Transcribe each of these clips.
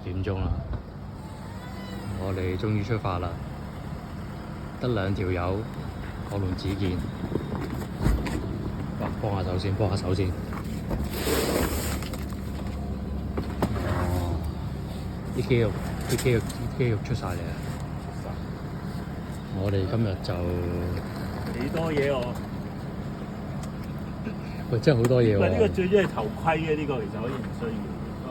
6點鐘啦，我哋終於出發啦，得2條友，我同子健。哇！幫下手先，幫下手先。哦，啲肌肉出晒嚟啊！我哋今日就幾多嘢喎？喂，真係好多嘢喎！喂，呢個最主要係頭盔嘅，呢個其實可以唔需要。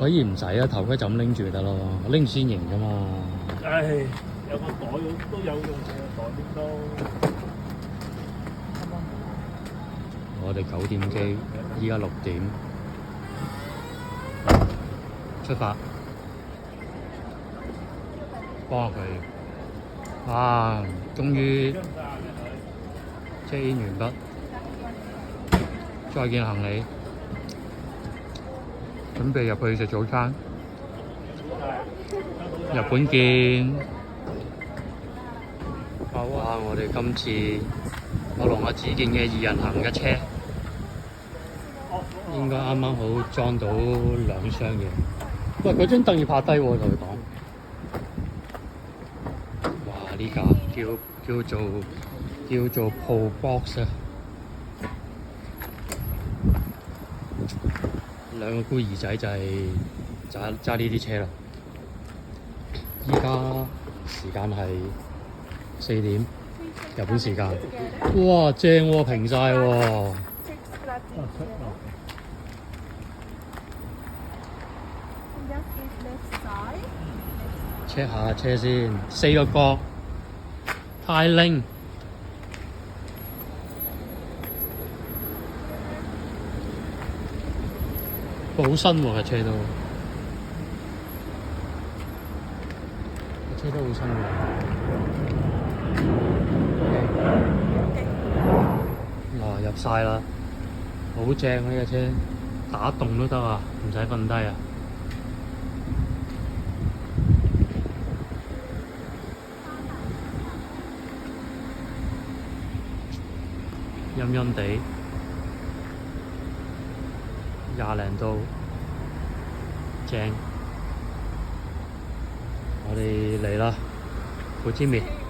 可以唔使啊，頭盔就咁拎住得咯，拎住先型㗎嘛。唉，有個袋都有用嘅，袋啲都。我哋9點機，依家6點，出發，幫下佢。啊，終於check in完畢，再見行李，準備入去食早餐。日本見。好啊！我哋今次我同阿子健嘅2人行嘅車，應該啱啱好裝到2箱嘢。喂，嗰張凳要拍低喎，同佢講。哇！呢架叫做 Pro Box 啊，2個孤兒仔就係揸呢啲車啦。依家時間係4點，日本時間。哇，正喎，平晒喎。check 下車先，4個角，太拎。好新喎，架車都，架車都好新喎。入晒啦，好正啊！呢架車打洞都得啊，唔使瞓低啊。陰陰地，20零度，正。我哋嚟啦，富士見。